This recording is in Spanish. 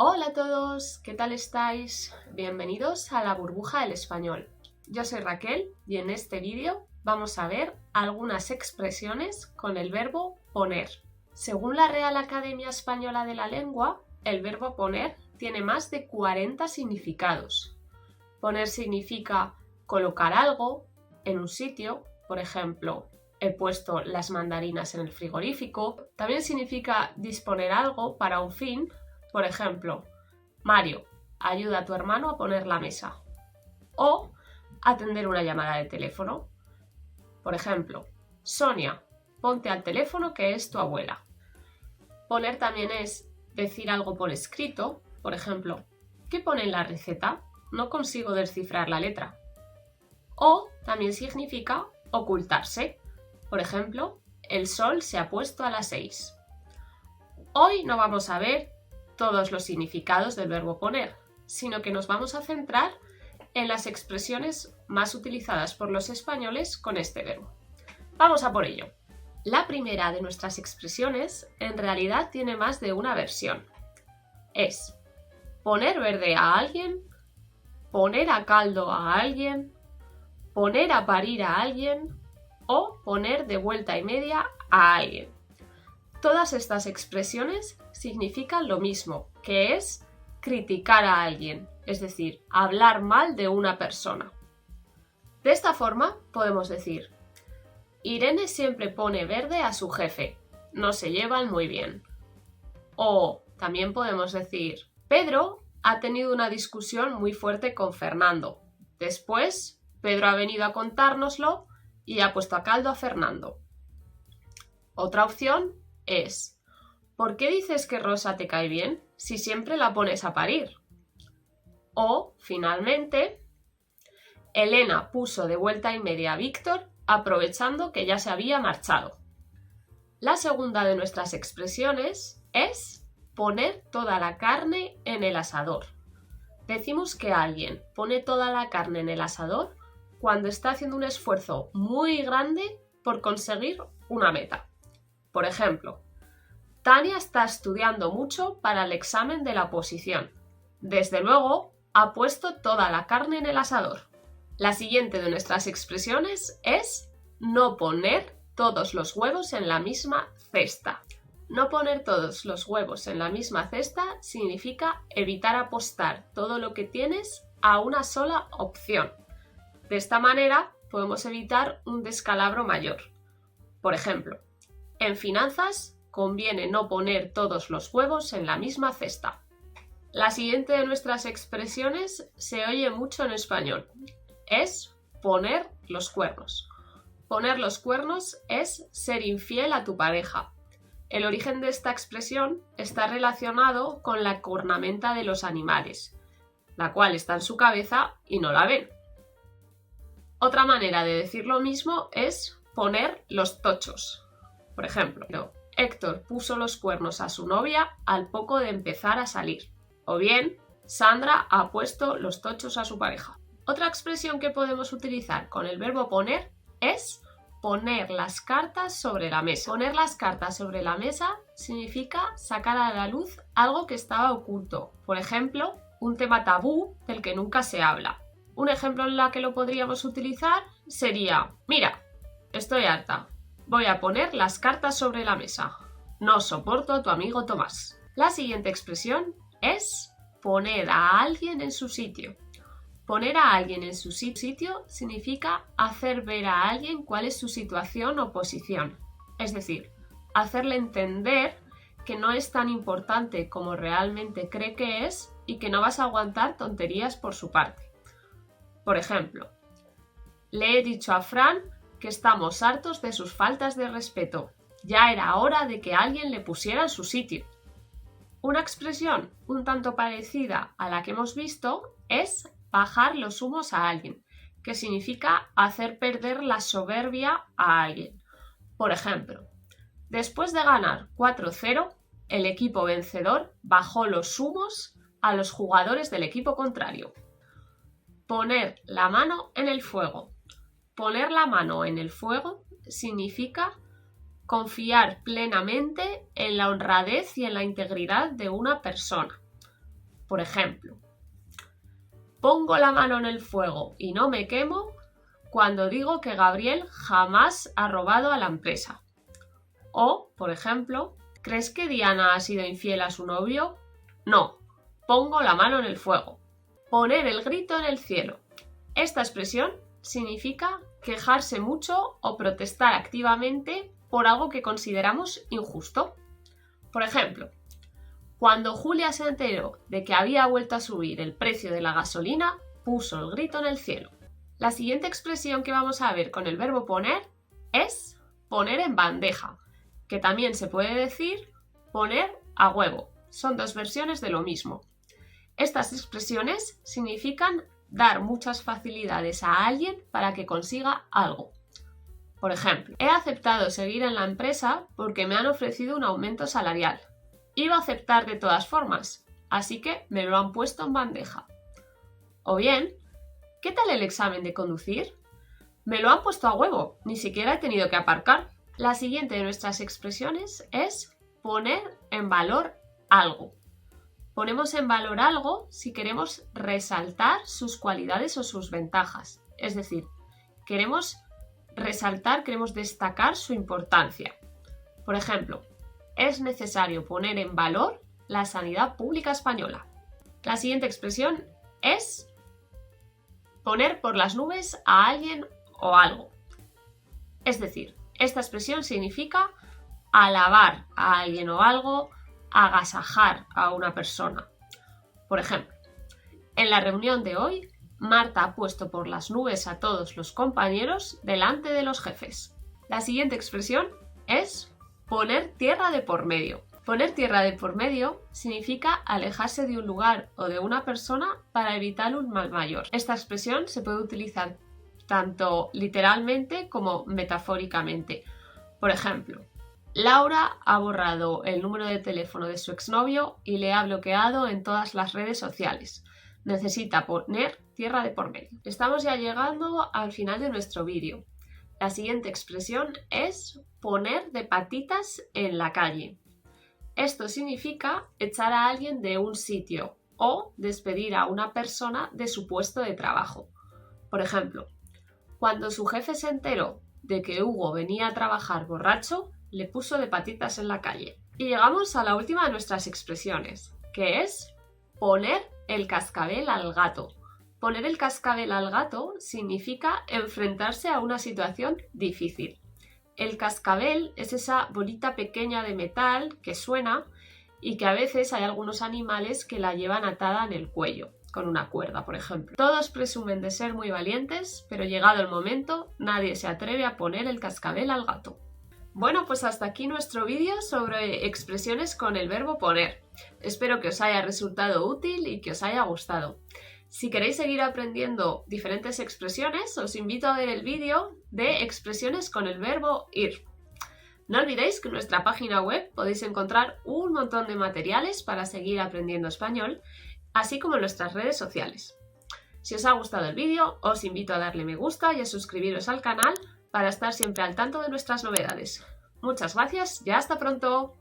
Hola a todos, ¿qué tal estáis? Bienvenidos a la burbuja del español. Yo soy Raquel y en este vídeo vamos a ver algunas expresiones con el verbo poner. Según la Real Academia Española de la Lengua, el verbo poner tiene más de 40 significados. Poner significa colocar algo en un sitio, por ejemplo, he puesto las mandarinas en el frigorífico. También significa disponer algo para un fin. Por ejemplo, Mario, ayuda a tu hermano a poner la mesa. O atender una llamada de teléfono. Por ejemplo, Sonia, ponte al teléfono que es tu abuela. Poner también es decir algo por escrito. Por ejemplo, ¿qué pone en la receta? No consigo descifrar la letra. O también significa ocultarse. Por ejemplo, el sol se ha puesto a las 6. Hoy no vamos a ver todos los significados del verbo poner, sino que nos vamos a centrar en las expresiones más utilizadas por los españoles con este verbo. Vamos a por ello. La primera de nuestras expresiones en realidad tiene más de una versión. Es poner verde a alguien, poner a caldo a alguien, poner a parir a alguien o poner de vuelta y media a alguien. Todas estas expresiones significan lo mismo, que es criticar a alguien, es decir, hablar mal de una persona. De esta forma podemos decir: Irene siempre pone verde a su jefe, no se llevan muy bien. O también podemos decir: Pedro ha tenido una discusión muy fuerte con Fernando. Después, Pedro ha venido a contárnoslo y ha puesto a caldo a Fernando. Otra opción es: ¿por qué dices que Rosa te cae bien si siempre la pones a parir? O, finalmente, Elena puso de vuelta y media a Víctor aprovechando que ya se había marchado. La segunda de nuestras expresiones es poner toda la carne en el asador. Decimos que alguien pone toda la carne en el asador cuando está haciendo un esfuerzo muy grande por conseguir una meta. Por ejemplo, Tania está estudiando mucho para el examen de la oposición. Desde luego, ha puesto toda la carne en el asador. La siguiente de nuestras expresiones es no poner todos los huevos en la misma cesta. No poner todos los huevos en la misma cesta significa evitar apostar todo lo que tienes a una sola opción. De esta manera podemos evitar un descalabro mayor. Por ejemplo, en finanzas conviene no poner todos los huevos en la misma cesta. La siguiente de nuestras expresiones se oye mucho en español. Es poner los cuernos. Poner los cuernos es ser infiel a tu pareja. El origen de esta expresión está relacionado con la cornamenta de los animales, la cual está en su cabeza y no la ven. Otra manera de decir lo mismo es poner los tochos. Por ejemplo, Héctor puso los cuernos a su novia al poco de empezar a salir. O bien, Sandra ha puesto los tochos a su pareja. Otra expresión que podemos utilizar con el verbo poner es poner las cartas sobre la mesa. Poner las cartas sobre la mesa significa sacar a la luz algo que estaba oculto. Por ejemplo, un tema tabú del que nunca se habla. Un ejemplo en el que lo podríamos utilizar sería: mira, estoy harta. Voy a poner las cartas sobre la mesa. No soporto a tu amigo Tomás. La siguiente expresión es poner a alguien en su sitio. Poner a alguien en su sitio significa hacer ver a alguien cuál es su situación o posición. Es decir, hacerle entender que no es tan importante como realmente cree que es y que no vas a aguantar tonterías por su parte. Por ejemplo, le he dicho a Fran que estamos hartos de sus faltas de respeto. Ya era hora de que alguien le pusiera en su sitio. Una expresión un tanto parecida a la que hemos visto es bajar los humos a alguien, que significa hacer perder la soberbia a alguien. Por ejemplo, después de ganar 4-0, el equipo vencedor bajó los humos a los jugadores del equipo contrario. Poner la mano en el fuego. Poner la mano en el fuego significa confiar plenamente en la honradez y en la integridad de una persona. Por ejemplo, pongo la mano en el fuego y no me quemo cuando digo que Gabriel jamás ha robado a la empresa. O, por ejemplo, ¿crees que Diana ha sido infiel a su novio? No, pongo la mano en el fuego. Poner el grito en el cielo. Esta expresión significa quejarse mucho o protestar activamente por algo que consideramos injusto. Por ejemplo, cuando Julia se enteró de que había vuelto a subir el precio de la gasolina, puso el grito en el cielo. La siguiente expresión que vamos a ver con el verbo poner es poner en bandeja, que también se puede decir poner a huevo. Son dos versiones de lo mismo. Estas expresiones significan dar muchas facilidades a alguien para que consiga algo. Por ejemplo, he aceptado seguir en la empresa porque me han ofrecido un aumento salarial. Iba a aceptar de todas formas, así que me lo han puesto en bandeja. O bien, ¿qué tal el examen de conducir? Me lo han puesto a huevo, ni siquiera he tenido que aparcar. La siguiente de nuestras expresiones es poner en valor algo. Ponemos en valor algo si queremos resaltar sus cualidades o sus ventajas. Es decir, queremos resaltar, queremos destacar su importancia. Por ejemplo, es necesario poner en valor la sanidad pública española. La siguiente expresión es poner por las nubes a alguien o algo. Es decir, esta expresión significa alabar a alguien o algo, agasajar a una persona. Por ejemplo, en la reunión de hoy, Marta ha puesto por las nubes a todos los compañeros delante de los jefes. La siguiente expresión es poner tierra de por medio. Poner tierra de por medio significa alejarse de un lugar o de una persona para evitar un mal mayor. Esta expresión se puede utilizar tanto literalmente como metafóricamente. Por ejemplo, Laura ha borrado el número de teléfono de su exnovio y le ha bloqueado en todas las redes sociales. Necesita poner tierra de por medio. Estamos ya llegando al final de nuestro vídeo. La siguiente expresión es poner de patitas en la calle. Esto significa echar a alguien de un sitio o despedir a una persona de su puesto de trabajo. Por ejemplo, cuando su jefe se enteró de que Hugo venía a trabajar borracho, le puso de patitas en la calle. Y llegamos a la última de nuestras expresiones, que es poner el cascabel al gato. Poner el cascabel al gato significa enfrentarse a una situación difícil. El cascabel es esa bolita pequeña de metal que suena y que a veces hay algunos animales que la llevan atada en el cuello, con una cuerda, por ejemplo. Todos presumen de ser muy valientes, pero llegado el momento, nadie se atreve a poner el cascabel al gato. Bueno, pues hasta aquí nuestro vídeo sobre expresiones con el verbo poner. Espero que os haya resultado útil y que os haya gustado. Si queréis seguir aprendiendo diferentes expresiones, os invito a ver el vídeo de expresiones con el verbo ir. No olvidéis que en nuestra página web podéis encontrar un montón de materiales para seguir aprendiendo español, así como en nuestras redes sociales. Si os ha gustado el vídeo, os invito a darle me gusta y a suscribiros al canal para estar siempre al tanto de nuestras novedades. Muchas gracias y hasta pronto.